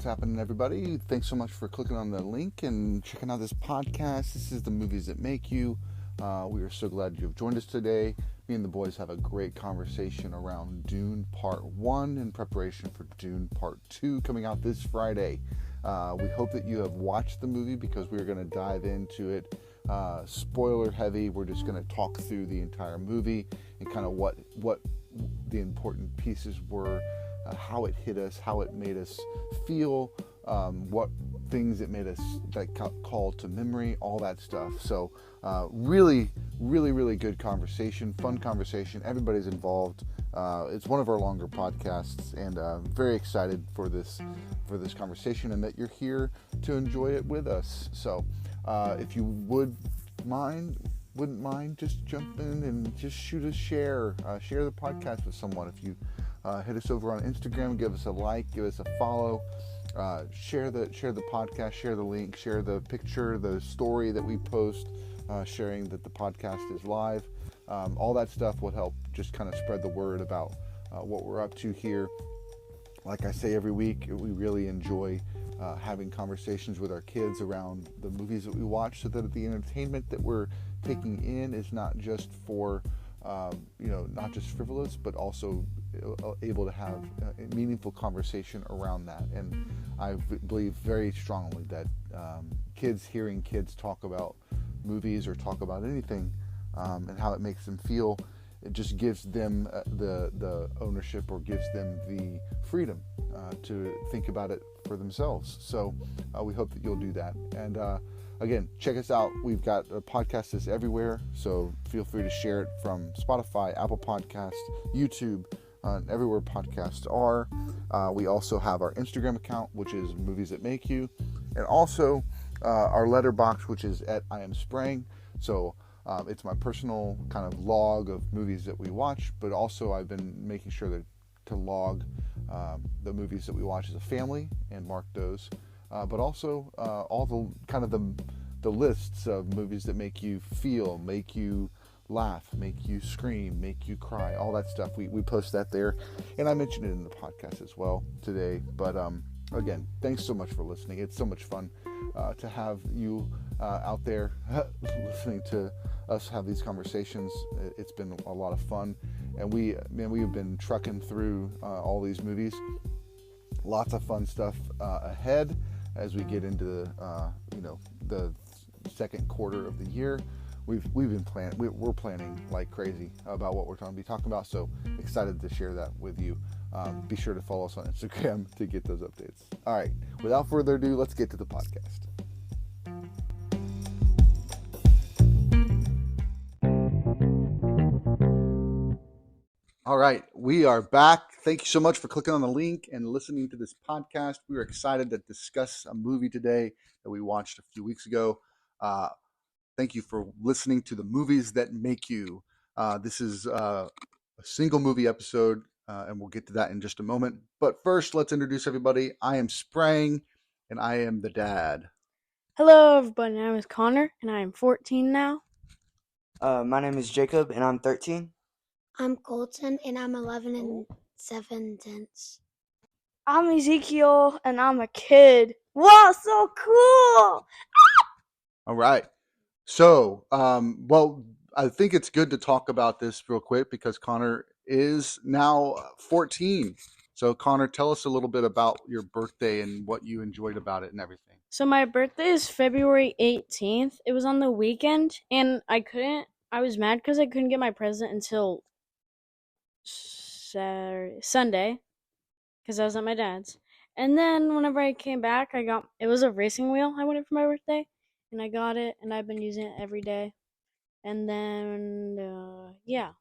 happening, everybody? Thanks so much for clicking on the link and checking out this podcast. This is The Movies That Make You. We are so glad you've joined us today. Me and the boys have a great conversation around Dune Part 1 in preparation for Dune Part 2 coming out this Friday. We hope that you have watched the movie because we're going to dive into it spoiler heavy. We're just going to talk through the entire movie and kind of what the important pieces were, how it hit us, how it made us feel, what things it made us that call to memory, all that stuff. So really good conversation, fun conversation. Everybody's involved. It's one of our longer podcasts, and very excited for this conversation and that you're here to enjoy it with us. So if you wouldn't mind, just jump in and just shoot a share the podcast with someone. If you hit us over on Instagram, give us a like, give us a follow, share the podcast, share the link, share the picture, the story that we post, sharing that the podcast is live. All that stuff would help just kind of spread the word about what we're up to here. Like I say every week, we really enjoy having conversations with our kids around the movies that we watch, so that the entertainment that we're taking in is not just for not just frivolous, but also able to have a meaningful conversation around that. And I believe very strongly that hearing kids talk about movies or talk about anything and how it makes them feel, it just gives them the ownership, or gives them the freedom to think about it for themselves. So we hope that you'll do that. And again, check us out. We've got a podcast that's everywhere, so feel free to share it from Spotify, Apple Podcasts, YouTube, everywhere podcasts are. We also have our Instagram account, which is Movies That Make You, and also our letterbox, which is at I Am Spraying. So it's my personal kind of log of movies that we watch, but also I've been making sure to log the movies that we watch as a family and mark those. But also all the kind of the lists of movies that make you feel, make you laugh, make you scream, make you cry, all that stuff. We post that there, and I mentioned it in the podcast as well today. But again, thanks so much for listening. It's so much fun to have you out there listening to us have these conversations. It's been a lot of fun, and we have been trucking through all these movies. Lots of fun stuff ahead as we get into the second quarter of the year. We're planning like crazy about what we're going to be talking about. So excited to share that with you. Be sure to follow us on Instagram to get those updates. All right, without further ado, let's get to the podcast. All right, we are back. Thank you so much for clicking on the link and listening to this podcast. We are excited to discuss a movie today that we watched a few weeks ago. Thank you for listening to The Movies That Make You. This is a single movie episode, and we'll get to that in just a moment. But first, let's introduce everybody. I am Sprang, and I am the dad. Hello, everybody. My name is Connor, and I am 14 now. My name is Jacob, and I'm 13. I'm Colton, and I'm 11 and 7/10. I'm Ezekiel, and I'm a kid. Wow, so cool! All right. So, I think it's good to talk about this real quick because Connor is now 14. So, Connor, tell us a little bit about your birthday and what you enjoyed about it and everything. So my birthday is February 18th. It was on the weekend, and I was mad because I couldn't get my present until Sunday, because I was at my dad's. And then whenever I came back, it was a racing wheel I wanted for my birthday, and I got it, and I've been using it every day. And then, yeah.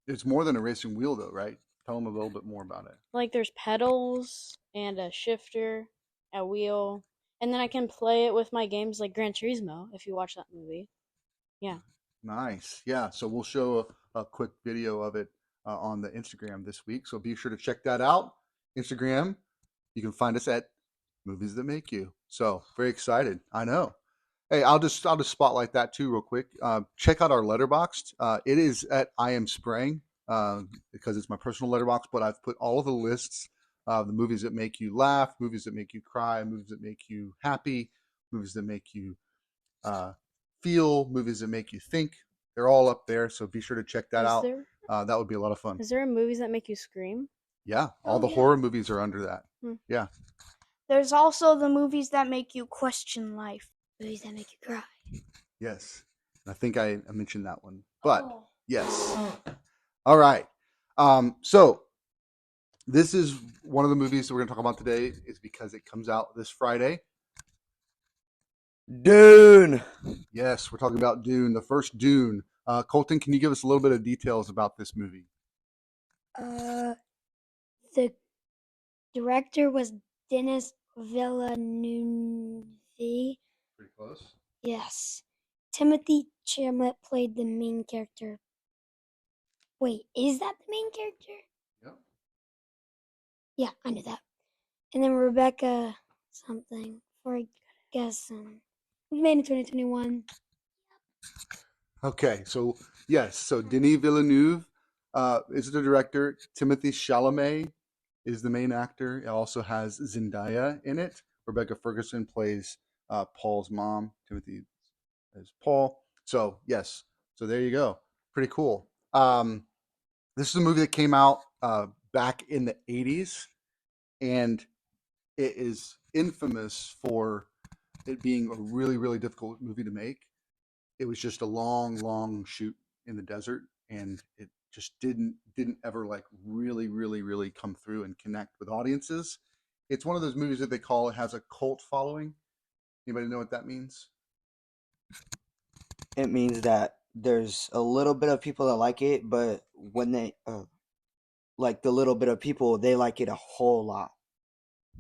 It's more than a racing wheel, though, right? Tell them a little bit more about it. Like, there's pedals and a shifter, a wheel, and then I can play it with my games like Gran Turismo, if you watch that movie. Yeah. Nice. Yeah, so we'll show a quick video of it on the Instagram this week. So be sure to check that out. Instagram, you can find us at Movies That Make You. So very excited. I know. Hey, I'll just spotlight that too real quick. Check out our letterboxd. It is at I Am Spraying because it's my personal letterbox, but I've put all of the lists the movies that make you laugh, movies that make you cry, movies that make you happy, movies that make you feel, movies that make you think. They're all up there, so be sure to check that Is out. there That would be a lot of fun. is there movies that make you scream? Yeah, all Oh, the yeah. horror movies are under that. Hmm. Yeah. There's also the movies that make you question life. Movies that make you cry. Yes. I think I mentioned that one. But Oh. yes. All right. So this is one of the movies that we're going to talk about today is because it comes out this Friday. Dune. Yes, we're talking about Dune, the first Dune. Colton, can you give us a little bit of details about this movie? The director was Denis Villeneuve. Pretty close. Yes. Timothy Chalamet played the main character. Wait, is that the main character? Yep. Yeah, I knew that. And then Rebecca something. For I guess made in 2021. Okay, so yes, so Denis Villeneuve is the director. Timothy Chalamet is the main actor. It also has Zendaya in it. Rebecca Ferguson plays Paul's mom. Timothy is Paul. So yes, so there you go. Pretty cool. This is a movie that came out back in the 80s, and it is infamous for it being a really, really difficult movie to make. It was just a long, long shoot in the desert, and it just didn't ever like really, really, really come through and connect with audiences. It's one of those movies that they call it has a cult following. Anybody know what that means? It means that there's a little bit of people that like it, but when they like the little bit of people, they like it a whole lot.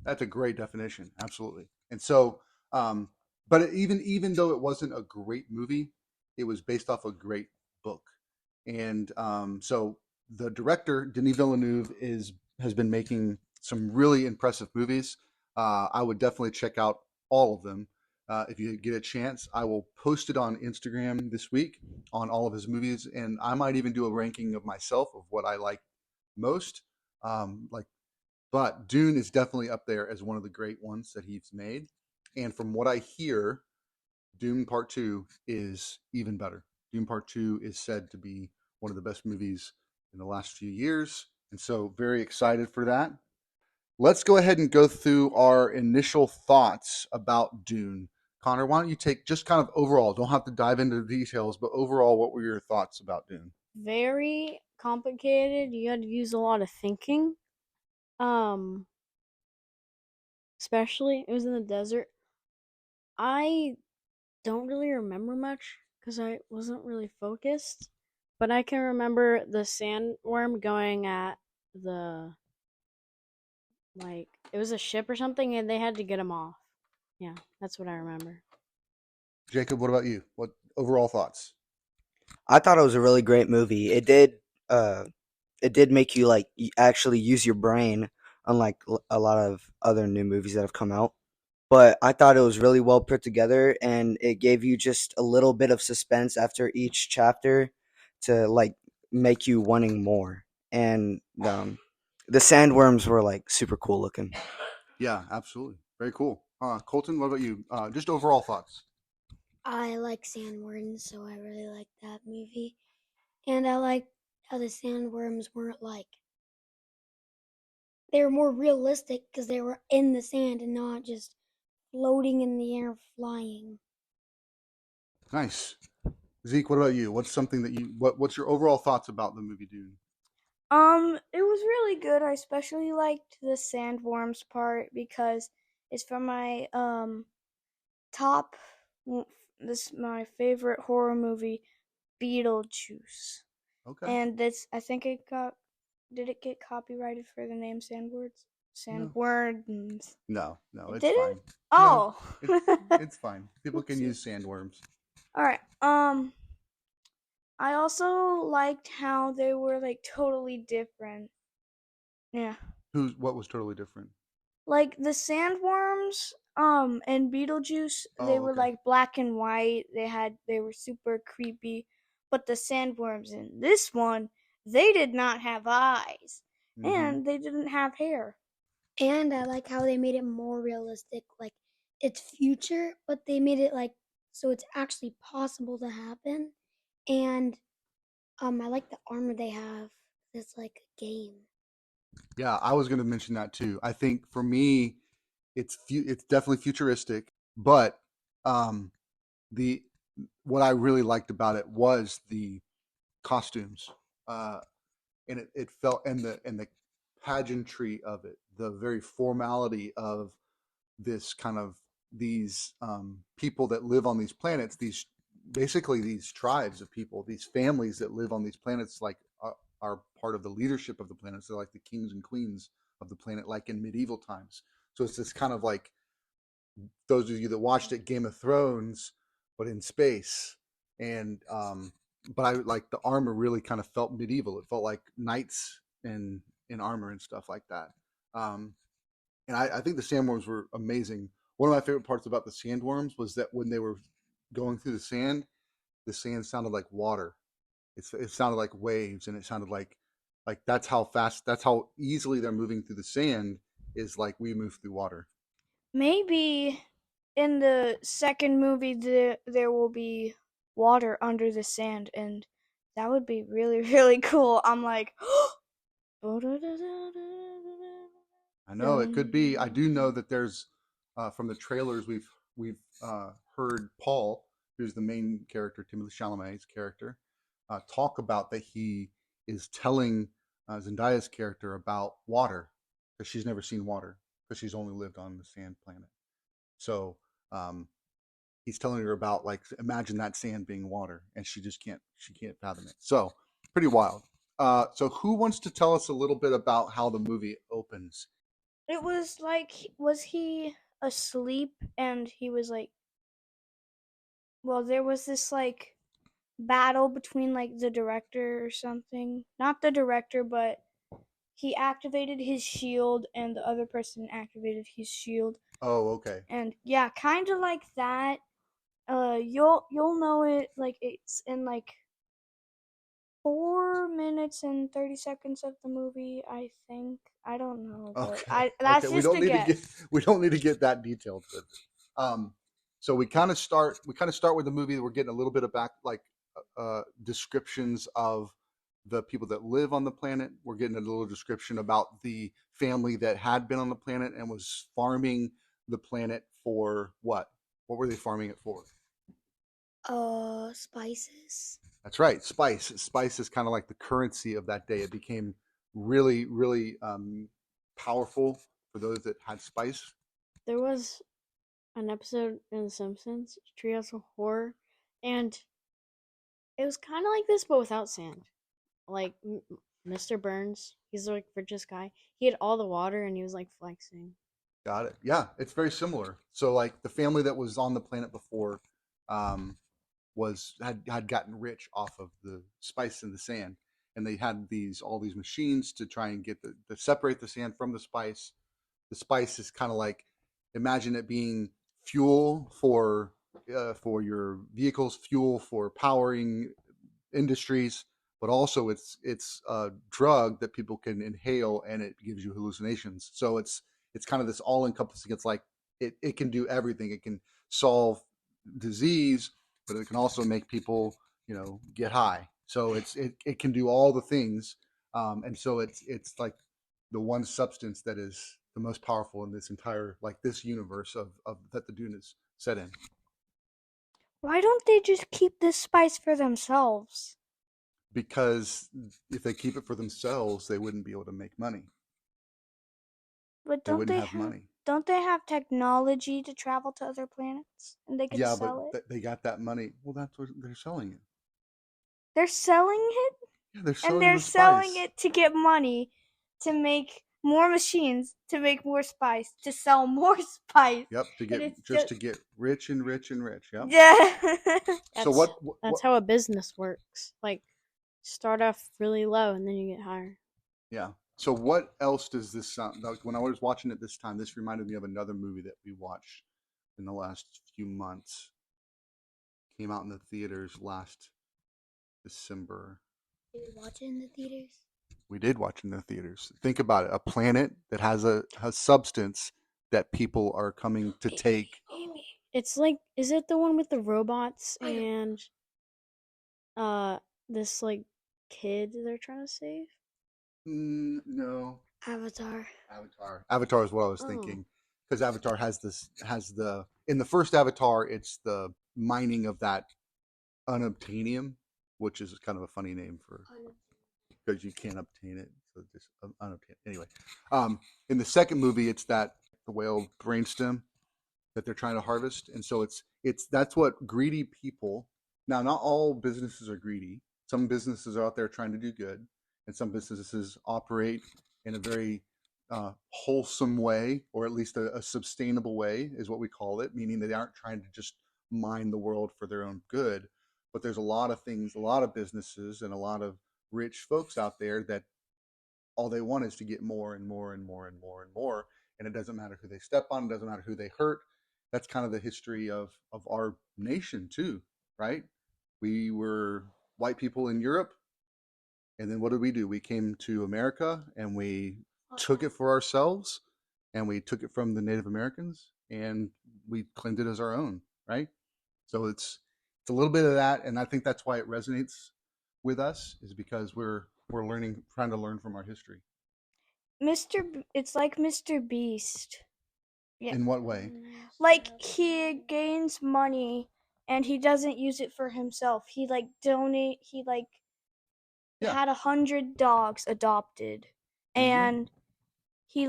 That's a great definition, absolutely. And so, but even though it wasn't a great movie, it was based off a great book. And so the director Denis Villeneuve has been making some really impressive movies. I would definitely check out all of them if you get a chance. I will post it on Instagram this week on all of his movies, and I might even do a ranking of myself of what I like most. But Dune is definitely up there as one of the great ones that he's made. And from what I hear, Dune Part 2 is even better. Dune Part 2 is said to be one of the best movies in the last few years. And so, very excited for that. Let's go ahead and go through our initial thoughts about Dune. Connor, why don't you take just kind of overall, don't have to dive into the details, but overall, what were your thoughts about Dune? Very complicated. You had to use a lot of thinking. Especially it was in the desert. I don't really remember much because I wasn't really focused, but I can remember the sandworm going at the it was a ship or something, and they had to get him off. Yeah, that's what I remember. Jacob, what about you? What overall thoughts? I thought it was a really great movie. It did make you like actually use your brain, unlike a lot of other new movies that have come out. But I thought it was really well put together, and it gave you just a little bit of suspense after each chapter to like make you wanting more. And the sandworms were like super cool looking. Yeah, absolutely. Very cool. Colton, what about you? Just overall thoughts. I like sandworms, so I really like that movie. And I like how the sandworms weren't they were more realistic because they were in the sand and not just floating in the air flying. Nice. Zeke, what about you? What's something that what's your overall thoughts about the movie Dune? It was really good. I especially liked the sandworms part because it's from my top. This is my favorite horror movie, Beetlejuice, Okay. and this I think it got. Did it get copyrighted for the name Sandwords? No. Sandworms. No, It it's didn't? fine. Oh. No, it's fine. People can use sandworms. All right. I also liked how they were like totally different. Yeah. What was totally different? Like the sandworms, and Beetlejuice, they Oh, were okay. like black and white. They were super creepy. But the sandworms in this one, they did not have eyes. Mhm. And they didn't have hair. And I like how they made it more realistic. Like it's future, but they made it like so it's actually possible to happen. And I like the armor they have. It's like a game. Yeah, I was going to mention that too. I think for me, it's definitely futuristic, but um, the what I really liked about it was the costumes, uh, and it felt and the pageantry of it, the very formality of this kind of these people that live on these planets, these basically these tribes of people, these families that live on these planets, like are part of the leadership of the planets. They're like the kings and queens of the planet, like in medieval times. So it's this kind of like those of you that watched it, Game of Thrones, but in space. And but I like the armor really kind of felt medieval. It felt like knights in armor and stuff like that. Um, and I think the sandworms were amazing. One of my favorite parts about the sandworms was that when they were going through the sand sounded like water. It sounded like waves, and it sounded like that's how fast, that's how easily they're moving through the sand. Is like we move through water. Maybe in the second movie there will be water under the sand, and that would be really really cool. I'm like, I know it could be. I do know that there's from the trailers we've heard Paul, who's the main character, Timothy Chalamet's character, talk about that he is telling Zendaya's character about water because she's never seen water because she's only lived on the sand planet. So um, he's telling her about like imagine that sand being water, and she can't fathom it. So pretty wild. So who wants to tell us a little bit about how the movie opens? it was like, was he asleep and he was like, well, there was this like battle between like the director or something. Not the director, but he activated his shield and the other person activated his shield. Oh, okay. And yeah, kind of like that. You'll know it like it's in like 4 minutes and 30 seconds of the movie. I think, I don't know, but Okay. Okay. that's just a guess. We don't need to get that detailed. But, so we kind of start with the movie. We're getting a little bit of back like descriptions of the people that live on the planet. We're getting a little description about the family that had been on the planet and was farming the planet for what? What were they farming it for? Spices. That's right, spice. Spice is kind of like the currency of that day. It became really, really powerful for those that had spice. There was an episode in The Simpsons, Treehouse of Horror, and it was kind of like this, but without sand. Like Mr. Burns, he's like the richest guy. He had all the water, and he was like flexing. Got it. Yeah, it's very similar. So like the family that was on the planet before um, was had gotten rich off of the spice in the sand, and they had all these machines to try and get to separate the sand from the spice. The spice is kind of like imagine it being fuel for your vehicles, fuel for powering industries, but also it's a drug that people can inhale and it gives you hallucinations. So it's kind of this all encompassing. It's like it can do everything. It can solve disease, but it can also make people get high. So it can do all the things, and so it's like the one substance that is the most powerful in this entire like this universe of that the Dune is set in. Why don't they just keep this spice for themselves? Because if they keep it for themselves, they wouldn't be able to make money. But They wouldn't have money. don't they have technology to travel to other planets and they could Yeah, but sell it? they got that money. Well, that's what they're selling it. They're selling it, Yeah, they're and selling they're the selling spice. it to get money, to make more machines, to make more spice, to sell more spice. Yep, And it's to get rich and rich and rich. Yep. yeah. So That's how a business works. Like start off really low and then you get higher. Yeah. So what else does this sound like? When I was watching it this time, this reminded me of another movie that we watched in the last few months. Came out in the theaters last December. Did you watch it in the theaters? We did watch in the theaters. Think about it. A planet that has a substance that people are coming to take. It's like, is it the one with the robots and this like kid they're trying to save? No. Avatar. Avatar is what I was Oh. thinking. Because Avatar has in the first Avatar, it's the mining of that unobtainium, which is kind of a funny name for, because you can't obtain it. So just unobtainium. Anyway, in the second movie, it's the whale brainstem that they're trying to harvest, and so that's what greedy people. Now, not all businesses are greedy. Some businesses are out there trying to do good, and some businesses operate in a very wholesome way, or at least a sustainable way, is what we call it, meaning they aren't trying to just mine the world for their own good. But there's a lot of things, a lot of businesses, and a lot of rich folks out there that all they want is to get more and more and more and more and more. And it doesn't matter who they step on, it doesn't matter who they hurt. That's kind of the history of our nation too, right? We were white people in Europe, and then what did we do? We came to America and we took it for ourselves, and we took it from the Native Americans, and we claimed it as our own, right? So it's a little bit of that, and I think that's why it resonates with us, is because we're trying to learn from our history. It's like Mr. Beast. Yeah. In what way? Like, he gains money and he doesn't use it for himself. He had 100 dogs adopted, and he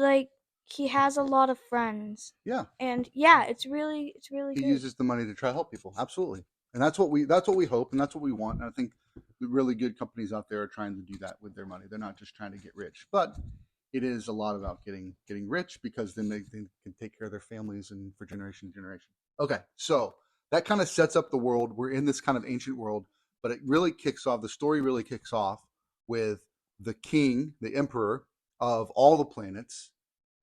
has a lot of friends. Yeah. And yeah, it's really good. He uses the money to try to help people. Absolutely. And that's what we hope, and that's what we want. And I think the really good companies out there are trying to do that with their money. They're not just trying to get rich, but it is a lot about getting rich, because then they can take care of their families and for generation to generation. Okay, so that kind of sets up the world. We're in this kind of ancient world, but it really kicks off. The story really kicks off with the king, the emperor of all the planets,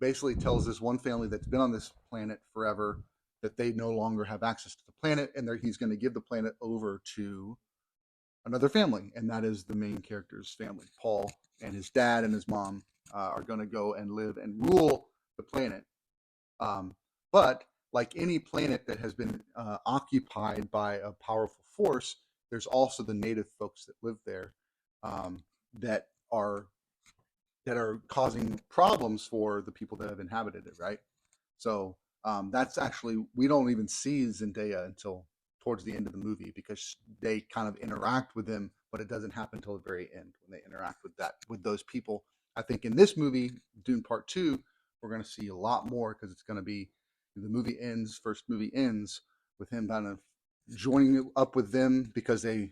basically tells this one family that's been on this planet forever that they no longer have access to the planet, and he's going to give the planet over to another family, and that is the main character's family. Paul and his dad and his mom are going to go and live and rule the planet. But like any planet that has been occupied by a powerful force, there's also the native folks that live there that are causing problems for the people that have inhabited it, right? So that's actually, we don't even see Zendaya until towards the end of the movie, because they kind of interact with them, but it doesn't happen until the very end when they interact with those people. I think in this movie, Dune Part 2, we're going to see a lot more, because it's going to be, first movie ends with him kind of joining up with them because they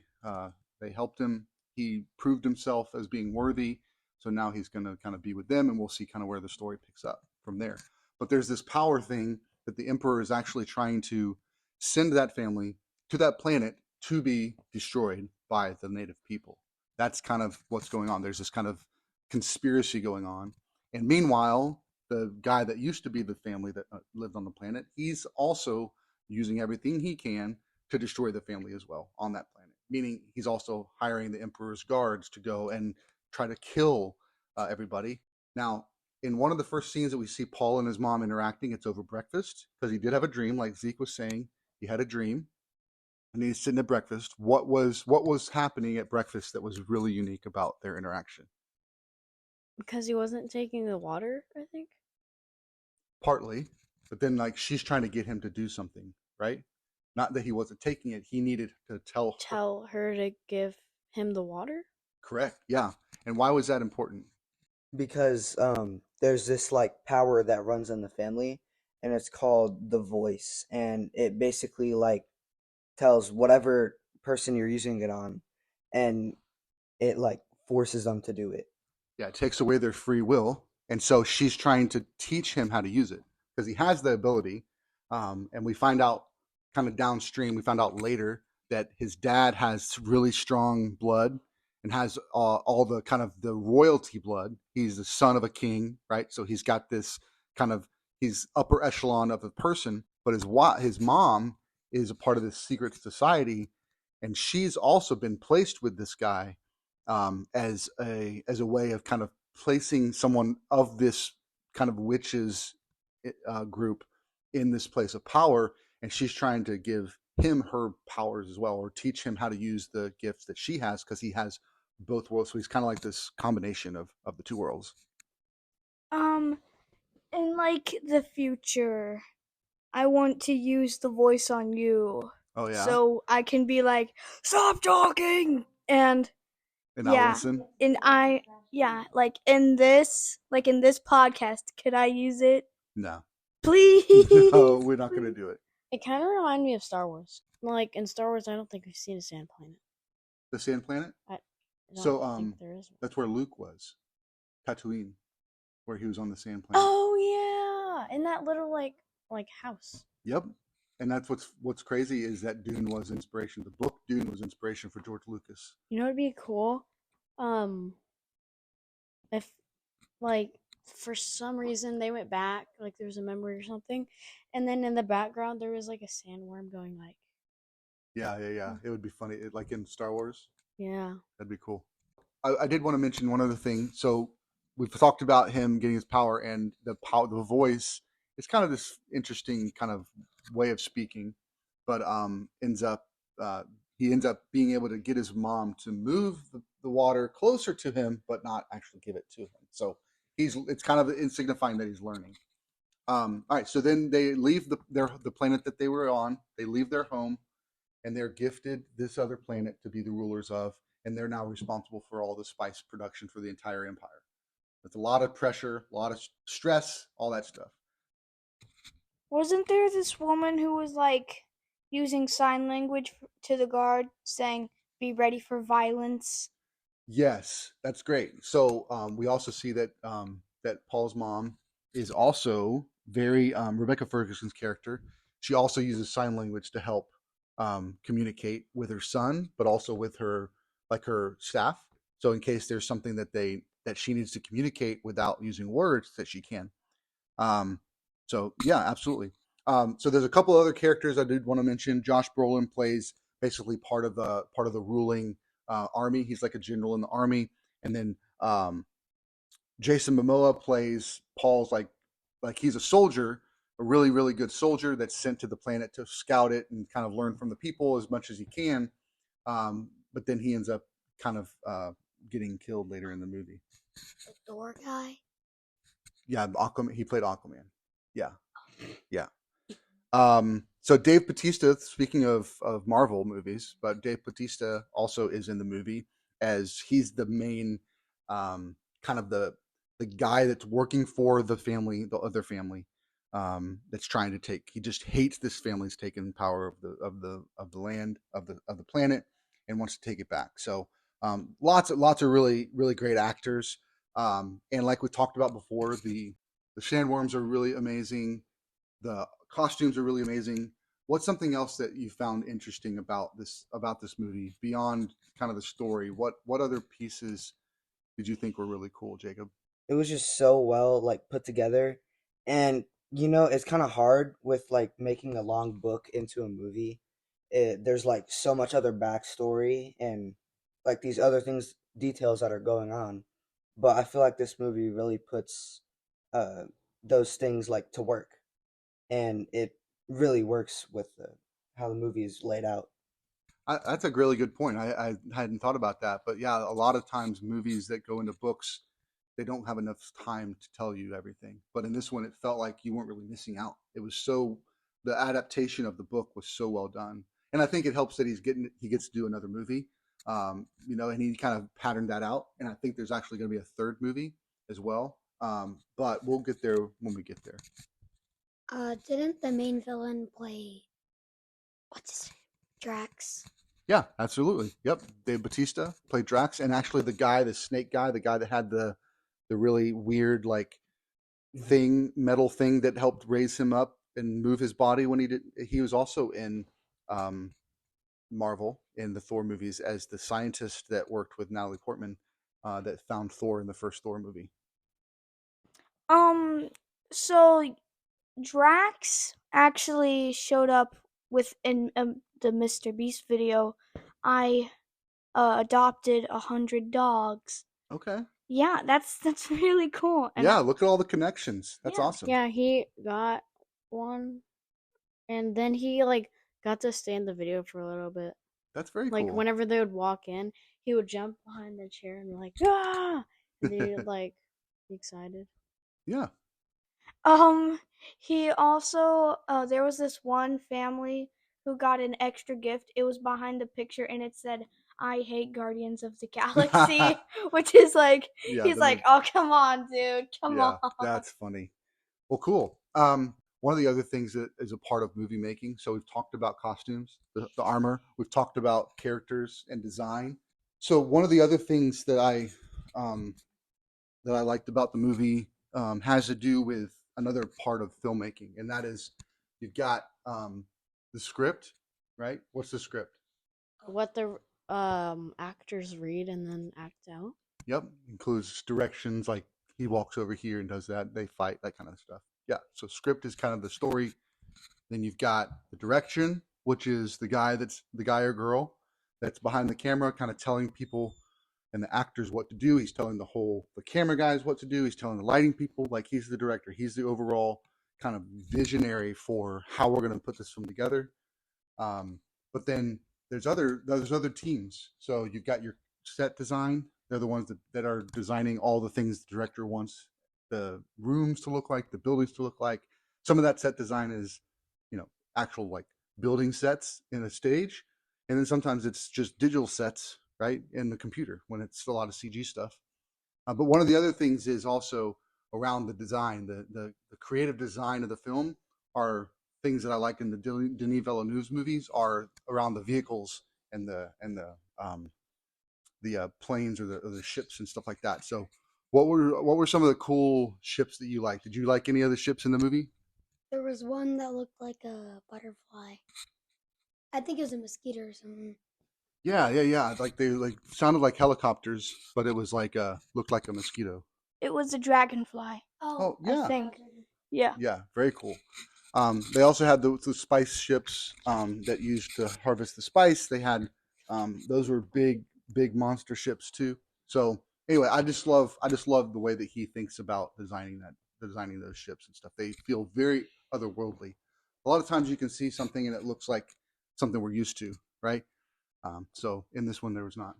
helped him. He proved himself as being worthy. So now he's going to kind of be with them, and we'll see kind of where the story picks up from there. But there's this power thing that the emperor is actually trying to send that family to that planet to be destroyed by the native people. That's kind of what's going on. There's this kind of conspiracy going on. And meanwhile, the guy that used to be the family that lived on the planet, he's also using everything he can to destroy the family as well on that planet. Meaning he's also hiring the emperor's guards to go and try to kill everybody. Now, in one of the first scenes that we see Paul and his mom interacting, it's over breakfast, because he did have a dream, like Zeke was saying. He had a dream, and he's sitting at breakfast. What was happening at breakfast that was really unique about their interaction? Because he wasn't taking the water, I think. Partly, but then like she's trying to get him to do something, right? Not that he wasn't taking it. He needed to tell her to give him the water? Correct. Yeah. And why was that important? Because there's this like power that runs in the family, and it's called the voice, and it basically like tells whatever person you're using it on, and it like forces them to do it. Yeah, it takes away their free will, and so she's trying to teach him how to use it, because he has the ability. And we find out kind of downstream, we found out later that his dad has really strong blood and has all the kind of the royalty blood. He's the son of a king, right? So he's got this kind of, he's upper echelon of a person, but his mom is a part of this secret society, and she's also been placed with this guy as a way of kind of placing someone of this kind of witches group in this place of power, and she's trying to give him her powers as well, or teach him how to use the gifts that she has, because he has both worlds. So he's kind of like this combination of the two worlds. In like the future, I want to use the voice on you. Oh yeah, So I can be like, stop talking! And and I'll yeah. listen. And like in this podcast, could I use it? No, Please. no, we're not gonna do it. It kind of reminded me of Star Wars. Like in Star Wars, I don't think we've seen a sand planet. The Sand Planet. I don't So think there is one. that's where Luke was, Tatooine, where he was on the Sand Planet. Oh yeah, in that little like house. Yep. And that's what's crazy is that Dune was inspiration. The book Dune was inspiration for George Lucas. You know, it'd be cool, if like for some reason they went back, like there was a memory or something, and then in the background there was like a sandworm going like. Yeah. It would be funny, like in Star Wars. Yeah. That'd be cool. I did want to mention one other thing. So we've talked about him getting his power, and the voice. It's kind of this interesting kind of way of speaking, but he ends up being able to get his mom to move the water closer to him, but not actually give it to him. So it's kind of signifying that he's learning. All right, so then they leave the planet that they were on. They leave their home, and they're gifted this other planet to be the rulers of, and they're now responsible for all the spice production for the entire empire. With a lot of pressure, a lot of stress, all that stuff. Wasn't there this woman who was like using sign language to the guard, saying, "Be ready for violence"? Yes, that's great. So we also see that that Paul's mom is also very Rebecca Ferguson's character. She also uses sign language to help communicate with her son, but also with her staff. So in case there's something that she needs to communicate without using words, that she can. So yeah, absolutely. So there's a couple other characters I did want to mention. Josh Brolin plays basically part of the ruling army. He's like a general in the army, and then Jason Momoa plays Paul's like he's a soldier, a really really good soldier that's sent to the planet to scout it and kind of learn from the people as much as he can. But then he ends up kind of getting killed later in the movie. The Thor guy. Yeah, Aquaman. He played Aquaman. Yeah. So Dave Bautista, speaking of Marvel movies, but Dave Bautista also is in the movie as he's the main kind of the guy that's working for the other family, that's trying to take. He just hates this family's taking power of the land of the planet and wants to take it back. So lots of really really great actors, and like we talked about before, the sandworms are really amazing. The costumes are really amazing. What's something else that you found interesting about this movie beyond kind of the story? What other pieces did you think were really cool, Jacob? It was just so well like put together, and it's kind of hard with like making a long book into a movie. There's like so much other backstory and like these other details that are going on, but I feel like this movie really puts uh those things like to work, and it really works with how the movie is laid out. That's a really good point. I hadn't thought about that, but yeah, a lot of times movies that go into books, they don't have enough time to tell you everything. But in this one, it felt like you weren't really missing out. It was the adaptation of the book was so well done, and I think it helps that he gets to do another movie, and he kind of patterned that out. And I think there's actually going to be a third movie as well. But we'll get there when we get there. Didn't the main villain play what's his name? Drax? Yeah, absolutely. Yep. Dave Bautista played Drax, and actually the snake guy, the guy that had the really weird like metal thing that helped raise him up and move his body when he was also in Marvel in the Thor movies as the scientist that worked with Natalie Portman, that found Thor in the first Thor movie. So Drax actually showed up in the Mr. Beast video. I adopted 100 dogs. Okay. Yeah, that's really cool. And Yeah, look at all the connections. That's Yeah. awesome. Yeah, he got one, and then he like got to stay in the video for a little bit. That's very Like cool. whenever they would walk in, he would jump behind the chair and be like, ah, and they would like be excited. Yeah. He also there was this one family who got an extra gift. It was behind the picture and it said, "I hate Guardians of the Galaxy," which is like Yeah, he's like, "Oh, come on, dude. Come yeah, on." that's funny. Well, cool. One of the other things that is a part of movie making. So we've talked about costumes, the armor. We've talked about characters and design. So one of the other things um, that I liked about the movie has to do with another part of filmmaking, and that is you've got the script, right? What's the script? What the actors read and then act out. Yep, includes directions like he walks over here and does that. They fight, that kind of stuff. Yeah, so script is kind of the story. Then you've got the direction, which is the guy or girl that's behind the camera, kind of telling people and the actors what to do. He's telling the camera guys what to do. He's telling the lighting people, like he's the director. He's the overall kind of visionary for how we're going to put this film together. But then there's other teams. So you've got your set design. They're the ones that are designing all the things the director wants the rooms to look like, the buildings to look like. Some of that set design is, actual like building sets in a stage, and then sometimes it's just digital sets, right, in the computer when it's a lot of CG stuff. But one of the other things is also around the design, the creative design of the film are things that I like in the Denis Villeneuve's movies are around the vehicles and the planes or the ships and stuff like that. So, what were some of the cool ships that you liked? Did you like any of the ships in the movie? There was one that looked like a butterfly. I think it was a mosquito or something. Yeah. Like they sounded like helicopters, but it was like looked like a mosquito. It was a dragonfly. Oh I yeah, think. Yeah. yeah, very cool. They also had the spice ships that used to harvest the spice. They had those were big monster ships too. So anyway, I just love the way that he thinks about designing those ships and stuff. They feel very otherworldly. A lot of times you can see something and it looks like something we're used to, right? So in this one there was not.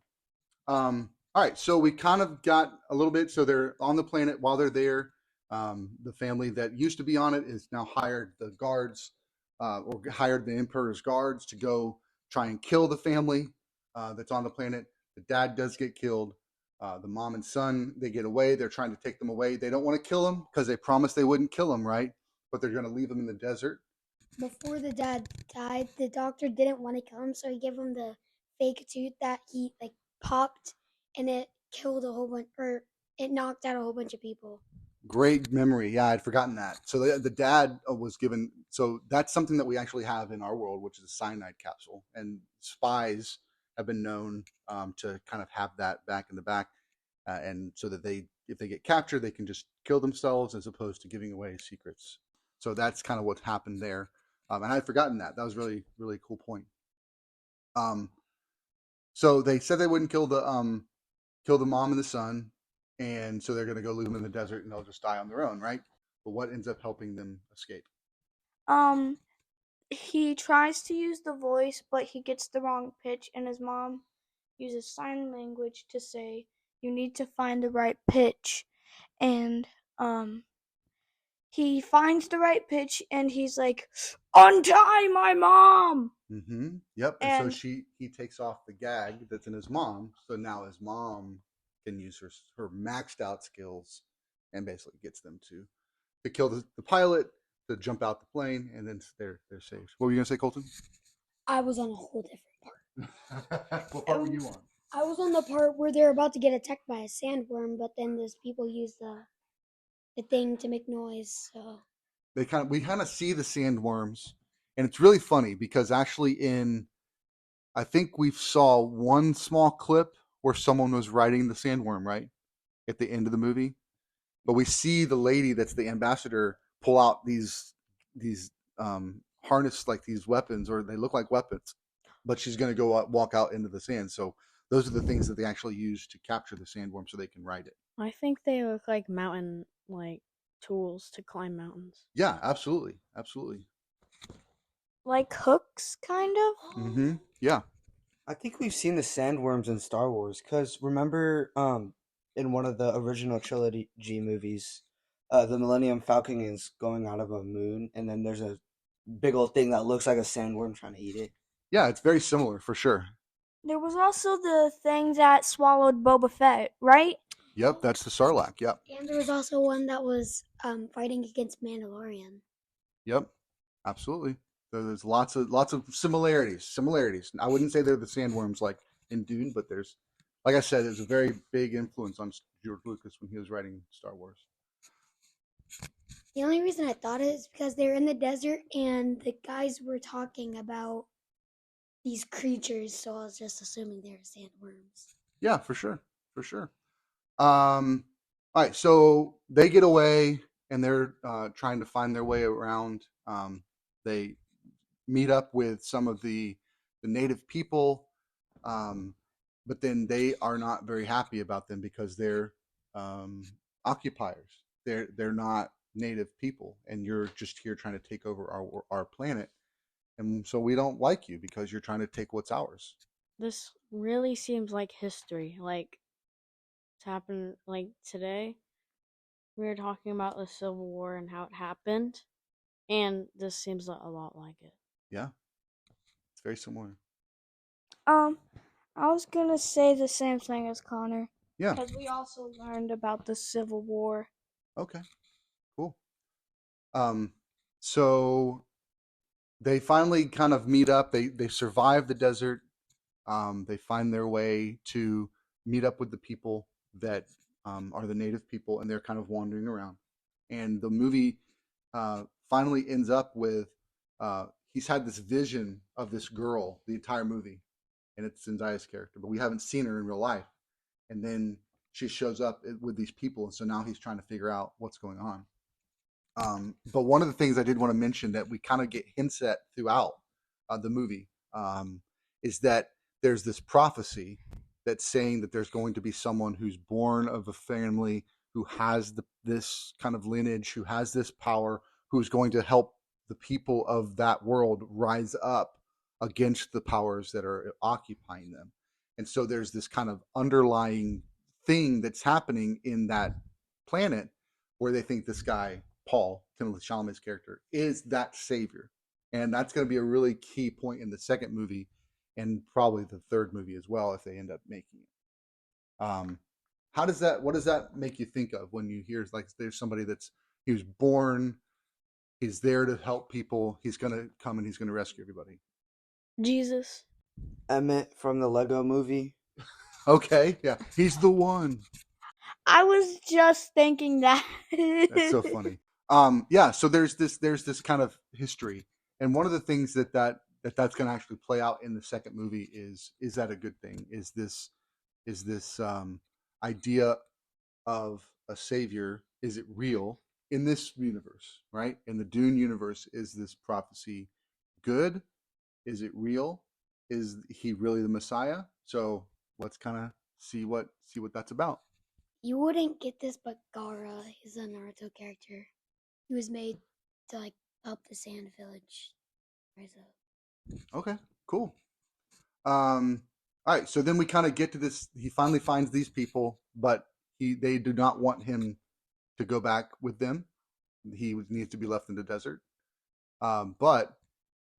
All right, so we kind of got a little bit. So they're on the planet while they're there. The family that used to be on it is now hired the guards or hired the Emperor's guards to go try and kill the family that's on the planet. The dad does get killed. The mom and son, they get away. They're trying to take them away. They don't want to kill him because they promised they wouldn't kill him, right? But they're going to leave him in the desert. Before the dad died, the doctor didn't want to kill him, so he gave him the fake tooth that he like popped, and it killed a whole bunch, or it knocked out a whole bunch of people. Great memory. Yeah, I'd forgotten that. So the dad was given. So that's something that we actually have in our world, which is a cyanide capsule. And spies have been known to kind of have that back in the back, and so that if they get captured, they can just kill themselves as opposed to giving away secrets. So that's kind of what happened there. And I'd forgotten that. That was really really cool point. So they said they wouldn't kill the mom and the son, and so they're going to go leave them in the desert and they'll just die on their own, right? But what ends up helping them escape? He tries to use the voice, but he gets the wrong pitch, and his mom uses sign language to say, "You need to find the right pitch." And he finds the right pitch, and he's like, "Untie my mom!" Mm-hmm. Yep. And so he takes off the gag that's in his mom. So now his mom can use her maxed out skills and basically gets them to kill the pilot, to jump out the plane, and then they're saved. What were you gonna say, Colton? I was on a whole different part. What part were you on? I was on the part where they're about to get attacked by a sandworm, but then those people use the thing to make noise. So we kind of see the sandworms, and it's really funny because actually I think we saw one small clip where someone was riding the sandworm right at the end of the movie, but we see the lady that's the ambassador pull out these harness like these weapons, or they look like weapons, but she's going to go walk out into the sand. So those are the things that they actually use to capture the sandworm so they can ride it. I think they look like mountain tools to climb mountains. Yeah, absolutely, absolutely. Like hooks, kind of. Mm-hmm. Yeah. I think we've seen the sandworms in Star Wars, because remember, in one of the original trilogy movies, the Millennium Falcon is going out of a moon, and then there's a big old thing that looks like a sandworm trying to eat it. Yeah, it's very similar for sure. There was also the thing that swallowed Boba Fett, right? Yep, that's the Sarlacc. Yep. And there was also one that was fighting against Mandalorian. Yep. Absolutely. There's lots of similarities. I wouldn't say they're the sandworms like in Dune, but there's, like I said, there's a very big influence on George Lucas when he was writing Star Wars. The only reason I thought it is because they're in the desert and the guys were talking about these creatures, so I was just assuming they're sandworms. Yeah, for sure. For sure. All right, so they get away and they're trying to find their way around. They meet up with some of the native people, but then they are not very happy about them because they're occupiers. They're not native people, and you're just here trying to take over our planet, and so we don't like you because you're trying to take what's ours. This really seems like history. Like it's happened like today. We were talking about the Civil War and how it happened, and this seems a lot like it. Yeah, it's very similar. I was gonna say the same thing as Connor. Yeah. Because we also learned about the Civil War. Okay. Cool. So they finally kind of meet up. They survive the desert. They find their way to meet up with the people that are the native people, and they're kind of wandering around. And the movie finally ends up with he's had this vision of this girl the entire movie, and it's Zendaya's character, but we haven't seen her in real life. And then she shows up with these people, and so now he's trying to figure out what's going on. But one of the things I did want to mention that we kind of get hints at throughout the movie is that there's this prophecy that's saying that there's going to be someone who's born of a family who has this kind of lineage, who has this power, who's going to help the people of that world rise up against the powers that are occupying them. And so there's this kind of underlying thing that's happening in that planet where they think this guy, Paul, Timothée Chalamet's character, is that savior. And that's going to be a really key point in the second movie and probably the third movie as well if they end up making it. What does that make you think of when you hear like there's somebody he was born, he's there to help people, he's going to come and he's going to rescue everybody? Jesus. Emmett from the Lego movie. Okay, yeah, he's the one. I was just thinking that. That's so funny. Yeah, so there's this kind of history, and one of the things that's going to actually play out in the second movie is that a good thing? Is this idea of a savior? Is it real in this universe? Right, in the Dune universe, is this prophecy good? Is it real? Is he really the Messiah? So let's kind of see what that's about. You wouldn't get this, but Gara is a Naruto character. He was made to help the Sand Village rise up. Okay, cool. All right, so then we kind of get to this. He finally finds these people, but they do not want him to go back with them. He needs to be left in the desert. But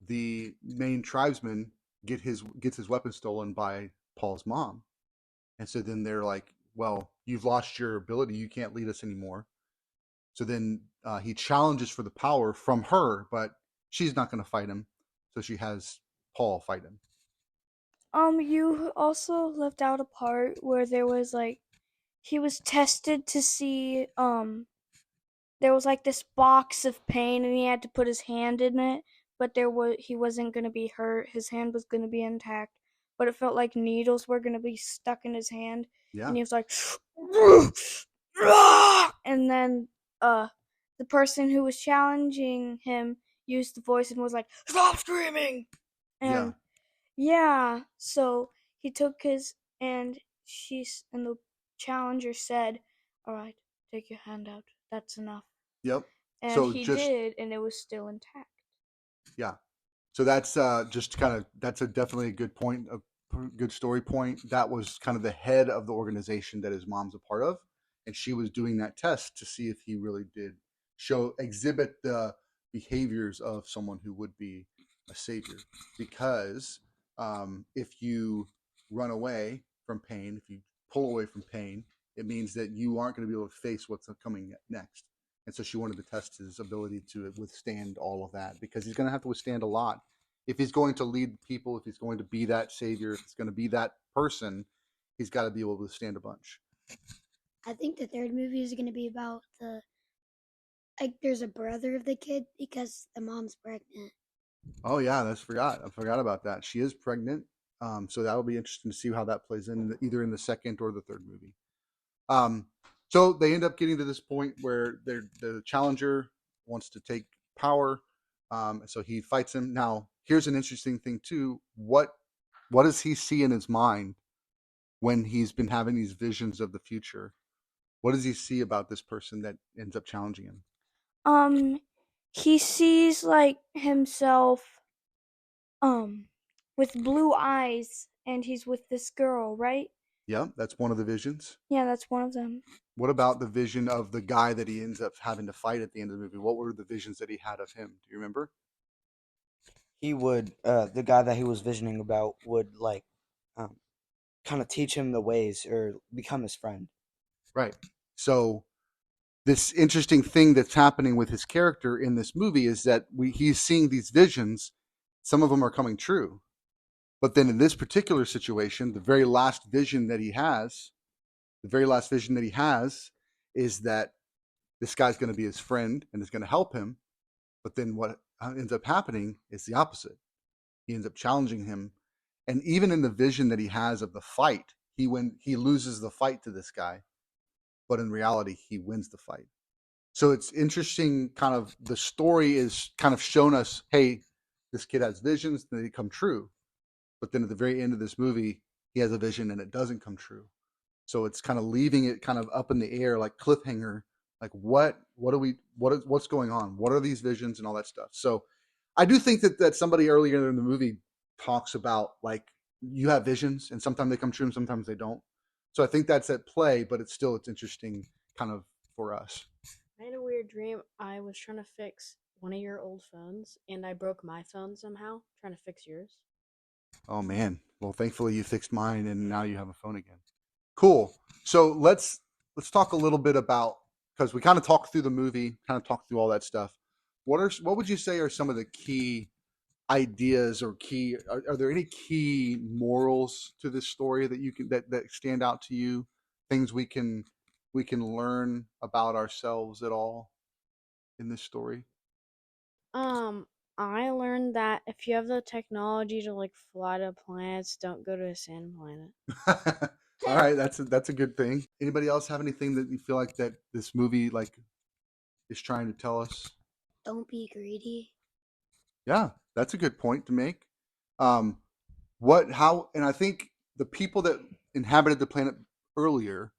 the main tribesman gets his weapon stolen by Paul's mom, and so then they're like, well, you've lost your ability, you can't lead us anymore. So then he challenges for the power from her, but she's not going to fight him, so she has Paul fight him. You also left out a part where there was he was tested to see there was this box of pain and he had to put his hand in it, but he wasn't going to be hurt. His hand was going to be intact, but it felt like needles were going to be stuck in his hand. Yeah. And he was like and then the person who was challenging him used the voice and was like, "Stop screaming!" And yeah, so he took his and the challenger said, "All right, take your hand out. That's enough." Yep. And So he just did, and it was still intact. yeah. So that's just kind of that's a definitely a good point, a good story point. That was kind of the head of the organization that his mom's a part of, and she was doing that test to see if he really did exhibit the behaviors of someone who would be a savior. Because if you run away from pain, if you pull away from pain, it means that you aren't going to be able to face what's coming next. And so she wanted to test his ability to withstand all of that, because he's going to have to withstand a lot. If he's going to lead people, if he's going to be that savior, if he's going to be that person, he's got to be able to withstand a bunch. I think the third movie is going to be about there's a brother of the kid because the mom's pregnant. Oh yeah, I forgot about that. She is pregnant, so that'll be interesting to see how that plays in either in the second or the third movie. So they end up getting to this point where the challenger wants to take power, so he fights him. Now, here's an interesting thing too. What does he see in his mind when he's been having these visions of the future? What does he see about this person that ends up challenging him? He sees like himself with blue eyes, and he's with this girl, right? Yeah, that's one of the visions. Yeah, that's one of them. What about the vision of the guy that he ends up having to fight at the end of the movie? What were the visions that he had of him? Do you remember? He would, the guy that he was visioning about would like, kind of teach him the ways or become his friend. Right. So this interesting thing that's happening with his character in this movie is that he's seeing these visions. Some of them are coming true. But then in this particular situation, the very last vision that he has is that this guy's going to be his friend and is going to help him. But then what ends up happening is the opposite. He ends up challenging him. And even in the vision that he has of the fight, he loses the fight to this guy. But in reality, he wins the fight. So it's interesting, kind of the story is kind of shown us, hey, this kid has visions and they come true. But then at the very end of this movie, he has a vision and it doesn't come true. So it's kind of leaving it kind of up in the air, like cliffhanger, like what's going on? What are these visions and all that stuff? So I do think that somebody earlier in the movie talks about like you have visions and sometimes they come true and sometimes they don't. So I think that's at play, but it's interesting kind of for us. I had a weird dream. I was trying to fix one of your old phones, and I broke my phone somehow, trying to fix yours. Oh man. Well, thankfully you fixed mine and now you have a phone again. Cool. So let's talk a little bit about, because we kind of talked through the movie, kind of talked through all that stuff. What would you say are some of the key ideas or are there any key morals to this story that you can that stand out to you? Things we can learn about ourselves at all in this story? I learned that if you have the technology to like fly to planets, don't go to a sand planet. All right, that's a good thing. Anybody else have anything that you feel like that this movie like is trying to tell us? Don't be greedy. Yeah, that's a good point to make. And I think the people that inhabited the planet earlier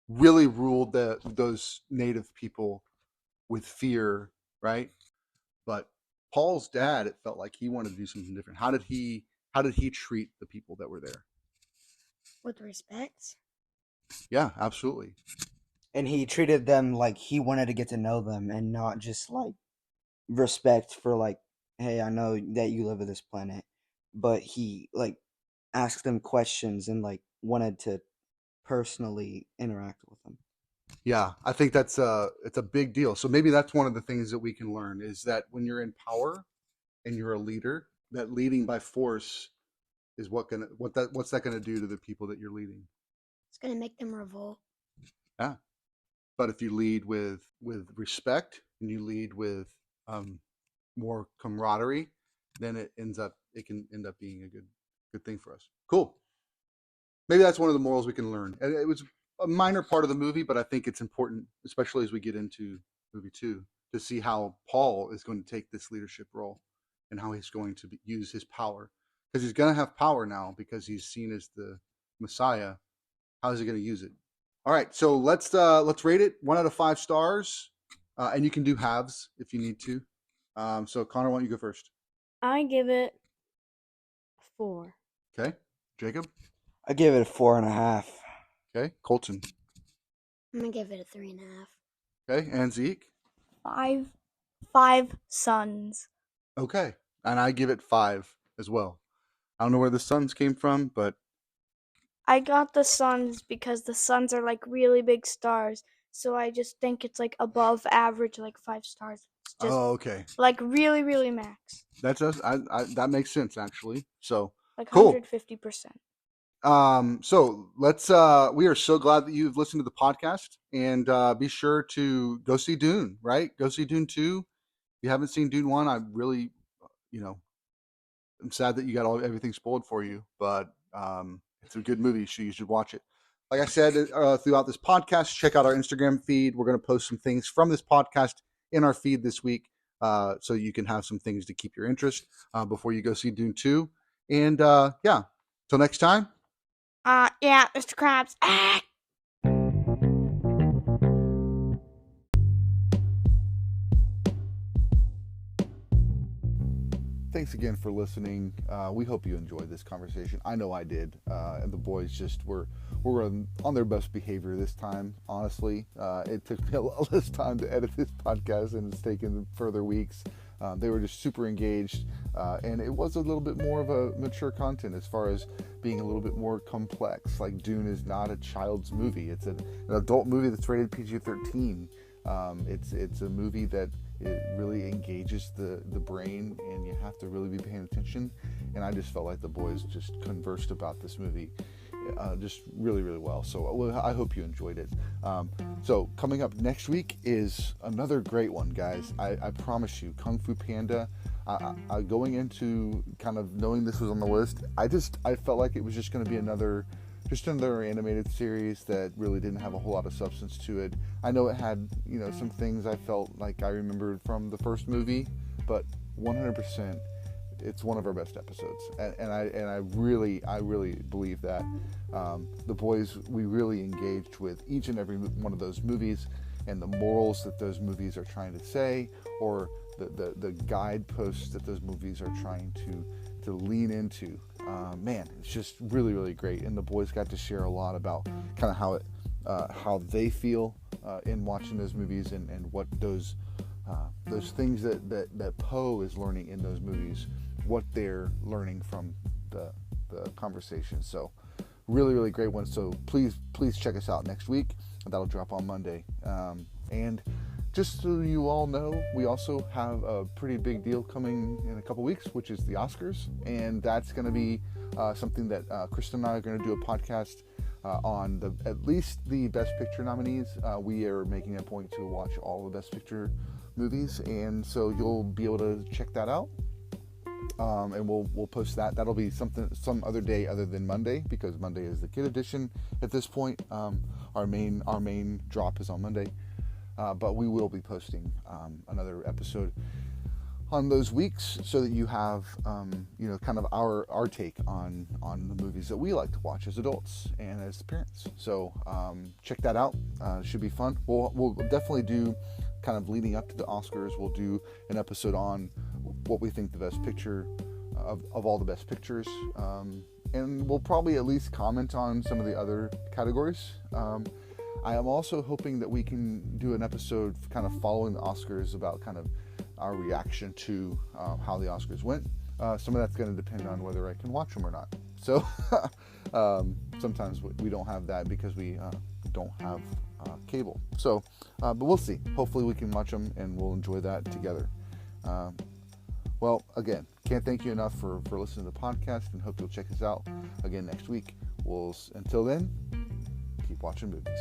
really ruled those native people with fear, right? But Paul's dad, it felt like he wanted to do something different. How did he treat the people that were there? With respect. Yeah, absolutely. And he treated them like he wanted to get to know them and not just like respect for like, hey, I know that you live on this planet, but he like asked them questions and like wanted to personally interact with them. Yeah, I think it's a big deal. So maybe that's one of the things that we can learn is that when you're in power and you're a leader, that leading by force is what's that gonna do to the people that you're leading? It's gonna make them revolt. Yeah. But if you lead with respect and you lead with more camaraderie, then it can end up being a good thing for us. Cool. Maybe that's one of the morals we can learn. And it was a minor part of the movie, but I think it's important, especially as we get into movie 2, to see how Paul is going to take this leadership role and how he's going to use his power, because he's going to have power now because he's seen as the Messiah, how is he going to use it? All right, so let's rate it 1 out of 5 stars, and you can do halves if you need to. So Connor, why don't you go first? I give it 4. Okay, Jacob. I give it a 4.5. Okay, Colton. I'm gonna give it a 3.5. Okay, and Zeke. 5 suns. Okay, and I give it 5 as well. I don't know where the suns came from, but I got the suns because the suns are like really big stars, so I just think it's like above average, like 5 stars. It's just okay, like really, really max, that's us. That makes sense actually. So like cool. 150%. So let's. We are so glad that you've listened to the podcast, and be sure to go see Dune. Right, go see Dune 2. If you haven't seen Dune 1, I really, I'm sad that you got everything spoiled for you, but it's a good movie, so you should watch it. Like I said throughout this podcast, check out our Instagram feed. We're going to post some things from this podcast in our feed this week, so you can have some things to keep your interest before you go see Dune 2. And yeah, till next time. Yeah, Mr. Krabs. Thanks again for listening. We hope you enjoyed this conversation. I know I did. And the boys just were on their best behavior this time, honestly. It took me a lot less time to edit this podcast, and it's taken further weeks. They were just super engaged, and it was a little bit more of a mature content as far as being a little bit more complex. Like, Dune is not a child's movie. It's an adult movie that's rated PG-13. It's a movie that it really engages the brain, and you have to really be paying attention. And I just felt like the boys just conversed about this movie just really, really well. So I hope you enjoyed it. So coming up next week is another great one, guys. I promise you, Kung Fu Panda. Going into kind of knowing this was on the list, I felt like it was just going to be another animated series that really didn't have a whole lot of substance to it. I know it had, some things I felt like I remembered from the first movie, but 100%, it's one of our best episodes, and I really believe that. The boys, we really engaged with each and every one of those movies and the morals that those movies are trying to say, or the guideposts that those movies are trying to lean into. Man, it's just really, really great. And the boys got to share a lot about kind of how they feel in watching those movies, and what those things that Poe is learning in those movies, what they're learning from the conversation. So really, really great one. So please check us out next week. That'll drop on Monday. And just so you all know, we also have a pretty big deal coming in a couple weeks, which is the Oscars. And that's going to be something that Kristen and I are going to do a podcast on at least the Best Picture nominees. We are making a point to watch all the Best Picture movies, and so you'll be able to check that out. And we'll post that. That'll be some other day other than Monday, because Monday is the kid edition at this point. Our main drop is on Monday. But we will be posting another episode on those weeks, so that you have kind of our take on the movies that we like to watch as adults and as parents. So check that out. It should be fun. We'll definitely do, kind of leading up to the Oscars, we'll do an episode on what we think the best picture of all the best pictures, and we'll probably at least comment on some of the other categories. I am also hoping that we can do an episode kind of following the Oscars about kind of our reaction to how the Oscars went. Some of that's going to depend on whether I can watch them or not. So sometimes we don't have that because we don't have cable. So, but we'll see. Hopefully we can watch them and we'll enjoy that together. Well, again, can't thank you enough for listening to the podcast, and hope you'll check us out again next week. Until then, keep watching movies.